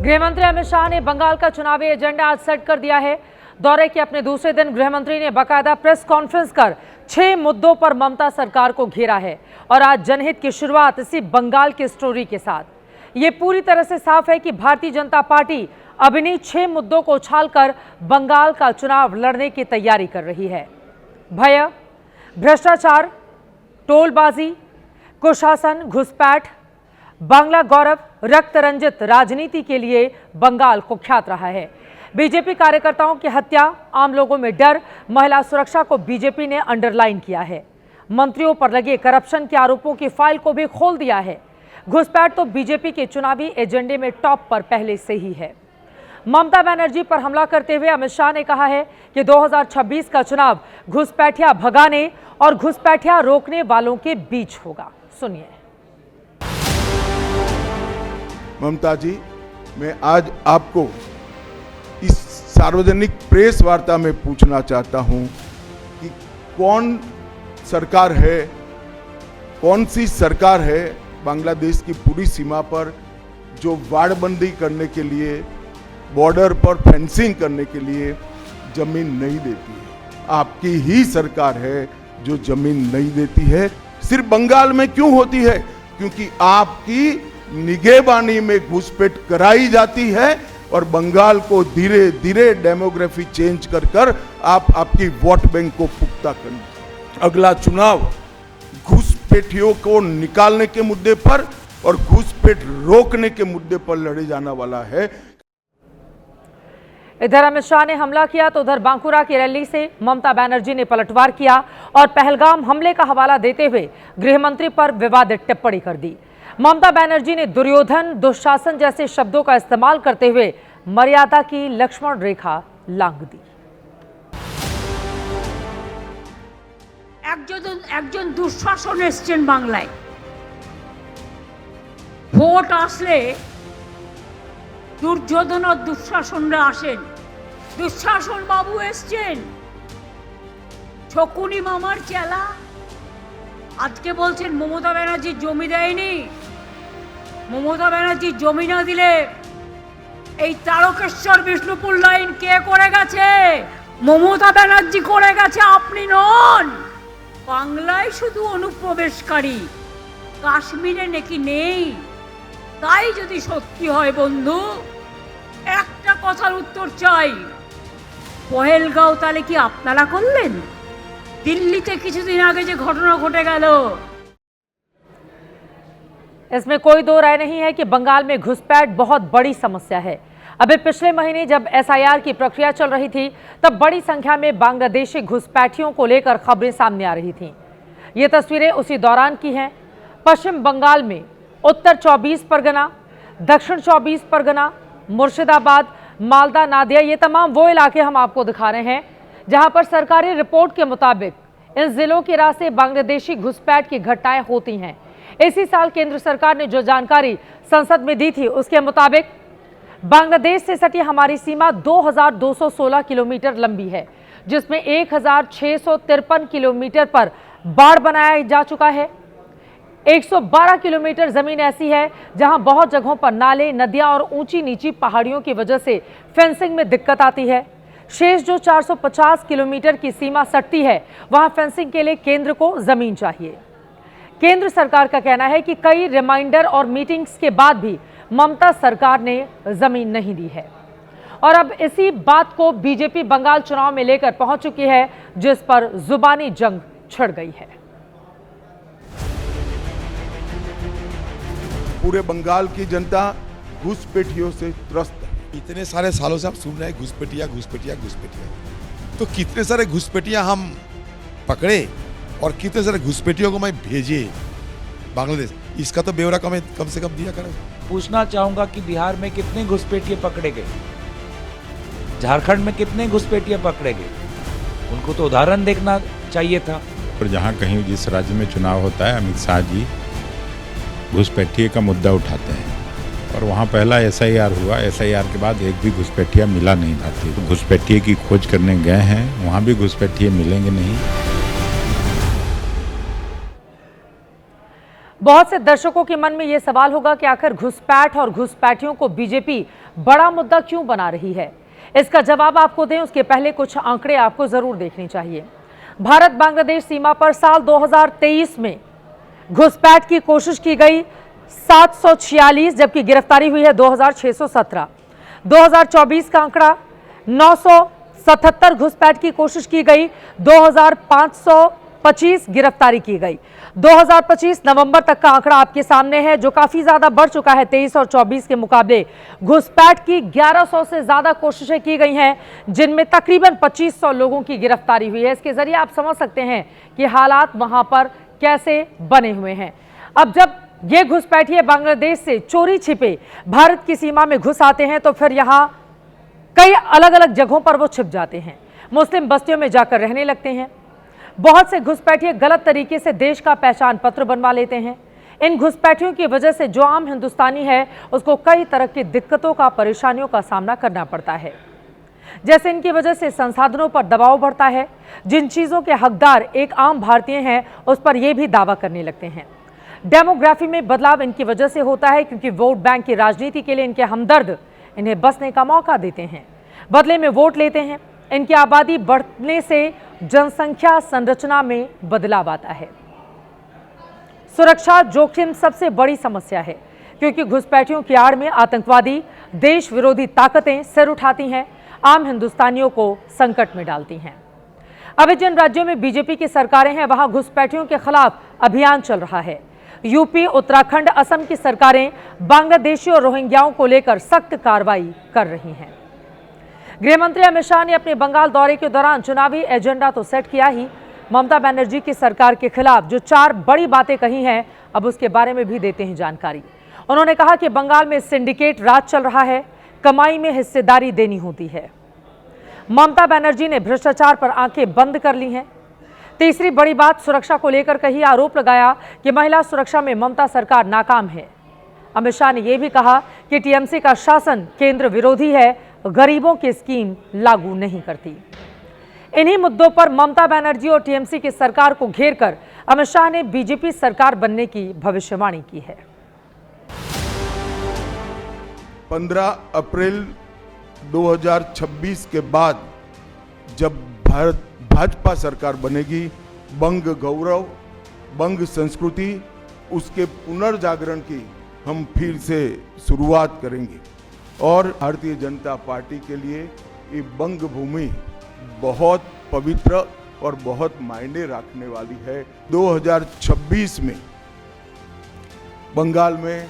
गृहमंत्री अमित शाह ने बंगाल का चुनावी एजेंडा आज सेट कर दिया है। दौरे के अपने दूसरे दिन गृहमंत्री ने बाकायदा प्रेस कॉन्फ्रेंस कर 6 मुद्दों पर ममता सरकार को घेरा है और आज जनहित की शुरुआत इसी बंगाल की स्टोरी के साथ। ये पूरी तरह से साफ है कि भारतीय जनता पार्टी अब इन्हीं 6 मुद्दों को उछालकर बंगाल का चुनाव लड़ने की तैयारी कर रही है। भय, भ्रष्टाचार, टोलबाजी, कुशासन, घुसपैठ, बांग्ला गौरव, रक्त रंजित राजनीति के लिए बंगाल कुख्यात रहा है। बीजेपी कार्यकर्ताओं की हत्या, आम लोगों में डर, महिला सुरक्षा को बीजेपी ने अंडरलाइन किया है। मंत्रियों पर लगे करप्शन के आरोपों की फाइल को भी खोल दिया है। घुसपैठ तो बीजेपी के चुनावी एजेंडे में टॉप पर पहले से ही है। ममता बनर्जी पर हमला करते हुए अमित शाह ने कहा है कि 2026 का चुनाव घुसपैठिया भगाने और घुसपैठिया रोकने वालों के बीच होगा। सुनिए। ममता जी, मैं आज आपको इस सार्वजनिक प्रेस वार्ता में पूछना चाहता हूं कि कौन सी सरकार है बांग्लादेश की पूरी सीमा पर जो वाड़बंदी करने के लिए, बॉर्डर पर फेंसिंग करने के लिए जमीन नहीं देती है। आपकी ही सरकार है जो जमीन नहीं देती है। सिर्फ बंगाल में क्यों होती है? क्योंकि आपकी निगहबानी में घुसपैठ कराई जाती है और बंगाल को धीरे धीरे डेमोग्राफी चेंज कर आप आपकी वोट बैंक को पुख्ता करें। अगला चुनाव घुसपैठियों को निकालने के मुद्दे पर और घुसपैठ रोकने के मुद्दे पर लड़े जाने वाला है। इधर अमित शाह ने हमला किया तो उधर बांकुरा की रैली से ममता बनर्जी ने पलटवार किया और पहलगाम हमले का हवाला देते हुए गृहमंत्री पर विवादित टिप्पणी कर दी। ममता बनर्जी ने दुर्योधन, दुशासन जैसे शब्दों का इस्तेमाल करते हुए मर्यादा की लक्ष्मण रेखा लांघ दी। একজন দুঃশাসন এসছেন বাংলায়, ভোট আসলে দুর্যোধন আর দুঃশাসনরা আসেন। দুঃশাসন বাবু এসছেন, শকুনি মামার চেলা। আজকে বলছেন মমতা ব্যানার্জি জমি দেয়নি। মমতা ব্যানার্জি জমি না দিলে এই তারকেশ্বর বিষ্ণুপুর লাইন কে করে গেছে? মমতা ব্যানার্জি করে গেছে, আপনি নন। বাংলায় শুধু অনুপ্রবেশকারী, কাশ্মীরে নাকি নেই। তাই যদি সত্যি হয় বন্ধু, একটা কথার উত্তর চাই, পহেলগাঁও তাহলে কি আপনারা করলেন? দিল্লিতে কিছুদিন आगे जो घटना घटे गल, इसमें कोई दो राय नहीं है कि बंगाल में घुसपैठ बहुत बड़ी समस्या है। अभी पिछले महीने जब एसआईआर की प्रक्रिया चल रही थी तब बड़ी संख्या में बांग्लादेशी घुसपैठियों को लेकर खबरें सामने आ रही थीं। ये तस्वीरें उसी दौरान की हैं। पश्चिम बंगाल में उत्तर 24 परगना, दक्षिण 24 परगना, मुर्शिदाबाद, मालदा, नादिया, ये तमाम वो इलाके हम आपको दिखा रहे हैं जहां पर सरकारी रिपोर्ट के मुताबिक इन जिलों के रास्ते बांग्लादेशी घुसपैठ की घटनाएं होती हैं। इसी साल केंद्र सरकार ने जो जानकारी संसद में दी थी उसके मुताबिक बांग्लादेश से सटी हमारी सीमा 2216 किलोमीटर लंबी है, जिसमें 1653 किलोमीटर पर बाड़ बनाया जा चुका है। 112 किलोमीटर जमीन ऐसी है जहां बहुत जगहों पर नाले, नदियां और ऊंची नीची पहाड़ियों की वजह से फेंसिंग में दिक्कत आती है। शेष जो 450 किलोमीटर की सीमा सटती है वहां फेंसिंग के लिए केंद्र को जमीन चाहिए। केंद्र सरकार का कहना है कि कई रिमाइंडर और मीटिंग्स के बाद भी ममता सरकार ने जमीन नहीं दी है और अब इसी बात को बीजेपी बंगाल चुनाव में लेकर पहुंच चुकी है, जिस पर जुबानी जंग छिड़ गई है। पूरे बंगाल की जनता घुसपैठियों से त्रस्त है। इतने सारे सालों से आप सुन रहे हैं घुसपैठिया घुसपैठिया घुसपैठिया, तो कितने सारे घुसपैठिया हम पकड़े और कितने सारे घुसपैठियों को मैं भेजे बांग्लादेश, इसका तो ब्यौरा कम से कम दिया करें। पूछना चाहूंगा कि बिहार में कितने घुसपैठिए पकड़े गए, झारखंड में कितने घुसपैठिए पकड़े गए, उनको तो उदाहरण देखना चाहिए था। पर जहाँ कहीं जिस राज्य में चुनाव होता है, अमित शाह जी घुसपैठिए का मुद्दा उठाते हैं और वहाँ पहला एसआईआर हुआ। एसआईआर के बाद एक भी घुसपैठिया मिला नहीं भारतीय। तो घुसपैठिए की खोज करने गए हैं, वहाँ भी घुसपैठिए मिलेंगे नहीं। बहुत से दर्शकों के मन में यह सवाल होगा कि आखिर घुसपैठ और घुसपैठियों को बीजेपी बड़ा मुद्दा क्यों बना रही है। इसका जवाब आपको दें उसके पहले कुछ आंकड़े आपको जरूर देखने चाहिए। भारत बांग्लादेश सीमा पर साल 2023 में घुसपैठ की कोशिश की गई 746, जबकि गिरफ्तारी हुई है 2617। 2024 का आंकड़ा 977 घुसपैठ की कोशिश की गई, 2525 गिरफ्तारी की गई। 2025 नवंबर तक का आंकड़ा आपके सामने है, जो काफी ज्यादा बढ़ चुका है। 23 और 24 के मुकाबले घुसपैठ की 1100 से ज्यादा कोशिशें की गई हैं, जिनमें तकरीबन 2500 लोगों की गिरफ्तारी हुई है। इसके जरिए आप समझ सकते हैं कि हालात वहां पर कैसे बने हुए हैं। अब जब ये घुसपैठिए बांग्लादेश से चोरी छिपे भारत की सीमा में घुस आते हैं, तो फिर यहां कई अलग अलग जगहों पर वो छिप जाते हैं। मुस्लिम बस्तियों में जाकर रहने लगते हैं। बहुत से घुसपैठिए गलत तरीके से देश का पहचान पत्र बनवा लेते हैं। इन घुसपैठियों की वजह से जो आम हिंदुस्तानी है उसको कई तरह की दिक्कतों का, परेशानियों का सामना करना पड़ता है। जैसे इनकी वजह से संसाधनों पर दबाव बढ़ता है। जिन चीजों के हकदार एक आम भारतीय हैं उस पर यह भी दावा करने लगते हैं। डेमोग्राफी में बदलाव इनकी वजह से होता है, क्योंकि वोट बैंक की राजनीति के लिए इनके हमदर्द इन्हें बसने का मौका देते हैं, बदले में वोट लेते हैं। इनकी आबादी बढ़ने से जनसंख्या संरचना में बदलाव आता है। सुरक्षा जोखिम सबसे बड़ी समस्या है, क्योंकि घुसपैठियों की आड़ में आतंकवादी, देश विरोधी ताकतें सिर उठाती हैं, आम हिंदुस्तानियों को संकट में डालती हैं। अभी जिन राज्यों में बीजेपी की सरकारें हैं वहां घुसपैठियों के खिलाफ अभियान चल रहा है। यूपी, उत्तराखंड, असम की सरकारें बांग्लादेशी और रोहिंग्याओं को लेकर सख्त कार्रवाई कर रही हैं। गृह मंत्री अमित शाह ने अपने बंगाल दौरे के दौरान चुनावी एजेंडा तो सेट किया ही, ममता बनर्जी की सरकार के खिलाफ जो 4 बड़ी बातें कही हैं, अब उसके बारे में भी देते हैं जानकारी। उन्होंने कहा कि बंगाल में सिंडिकेट राज चल रहा है, कमाई में हिस्सेदारी देनी होती है। ममता बनर्जी ने भ्रष्टाचार पर आंखें बंद कर ली हैं। तीसरी बड़ी बात सुरक्षा को लेकर कही, आरोप लगाया कि महिला सुरक्षा में ममता सरकार नाकाम है। अमित शाह ने यह भी कहा कि टीएमसी का शासन केंद्र विरोधी है, गरीबों की स्कीम लागू नहीं करती। इन्हीं मुद्दों पर ममता बनर्जी और टीएमसी की सरकार को घेरकर अमित शाह ने बीजेपी सरकार बनने की भविष्यवाणी की है। 15 अप्रैल 2026 के बाद जब भाजपा सरकार बनेगी, बंग गौरव, बंग संस्कृति, उसके पुनर्जागरण की हम फिर से शुरुआत करेंगे। और भारतीय जनता पार्टी के लिए ये बंग भूमि बहुत पवित्र और बहुत मायने रखने वाली है। 2026 में बंगाल में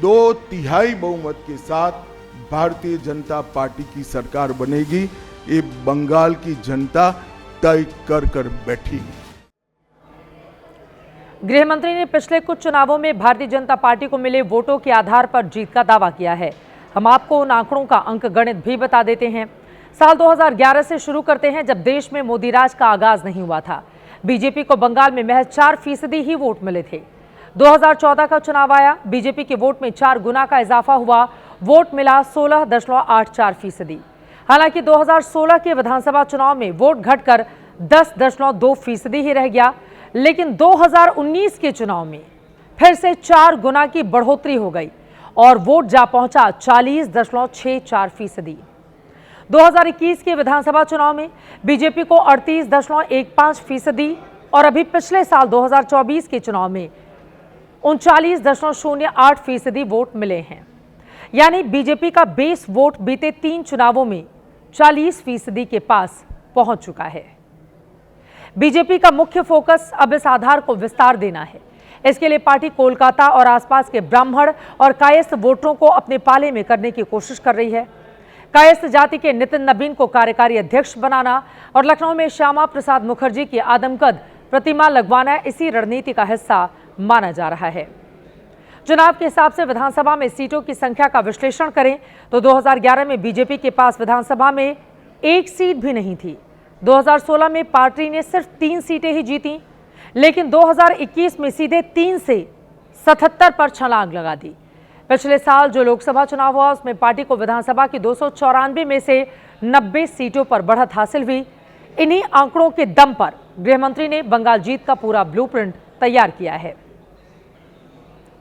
2/3 बहुमत के साथ भारतीय जनता पार्टी की सरकार बनेगी। ये बंगाल की जनता तय कर बैठी। गृह मंत्री ने पिछले कुछ चुनावों में भारतीय जनता पार्टी को मिले वोटों के आधार पर जीत का दावा किया है। हम आपको उन आंकड़ों का अंक गणित भी बता देते हैं। साल 2011 से शुरू करते हैं, जब देश में मोदी राज का आगाज नहीं हुआ था। बीजेपी को बंगाल में महज 4% ही वोट मिले थे। 2014 का चुनाव आया, बीजेपी के वोट में 4 गुना का इजाफा हुआ, वोट मिला 16.84%। हालांकि 2016 के विधानसभा चुनाव में वोट घटकर 10.2% ही रह गया, लेकिन 2019 के चुनाव में फिर से 4 गुना की बढ़ोतरी हो गई और वोट जा पहुंचा 40.64%। 2021 के विधानसभा चुनाव में बीजेपी को 38.15% और अभी पिछले साल 2024 के चुनाव में 39.08% वोट मिले हैं। यानी बीजेपी का बेस वोट बीते 3 चुनावों में 40% के पास पहुंच चुका है। बीजेपी का मुख्य फोकस अब इस आधार को विस्तार देना है। इसके लिए पार्टी कोलकाता और आसपास के ब्राह्मण और कायस्थ वोटरों को अपने पाले में करने की कोशिश कर रही है। कायस्थ जाति के नितिन नबीन को कार्यकारी अध्यक्ष बनाना और लखनऊ में श्यामा प्रसाद मुखर्जी की आदमकद प्रतिमा लगवाना इसी रणनीति का हिस्सा माना जा रहा है। चुनाव के हिसाब से विधानसभा में सीटों की संख्या का विश्लेषण करें तो 2011 में बीजेपी के पास विधानसभा में 1 सीट भी नहीं थी। 2016 में पार्टी ने सिर्फ 3 सीटें ही जीती, लेकिन 2021 में सीधे 3 से 77 पर छलांग लगा दी। पिछले साल जो लोकसभा चुनाव हुआ उसमें पार्टी को विधानसभा की 294 में से 90 सीटों पर बढ़त हासिल हुई। इन्हीं आंकड़ों के दम पर गृह मंत्री ने बंगाल जीत का पूरा ब्लूप्रिंट तैयार किया है।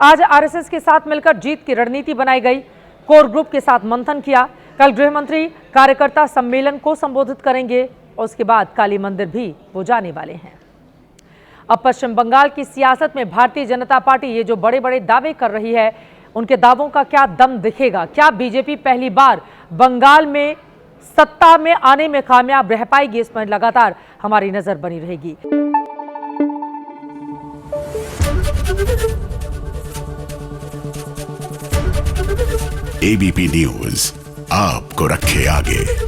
आज आरएसएस के साथ मिलकर जीत की रणनीति बनाई गई, कोर ग्रुप के साथ मंथन किया। कल गृह मंत्री कार्यकर्ता सम्मेलन को संबोधित करेंगे और उसके बाद काली मंदिर भी वो जाने वाले हैं। अब पश्चिम बंगाल की सियासत में भारतीय जनता पार्टी ये जो बड़े बड़े दावे कर रही है, उनके दावों का क्या दम दिखेगा? क्या बीजेपी पहली बार बंगाल में सत्ता में आने में कामयाब रह पाएगी? इस पर लगातार हमारी नजर बनी रहेगी। एबीपी न्यूज आपको रखे आगे।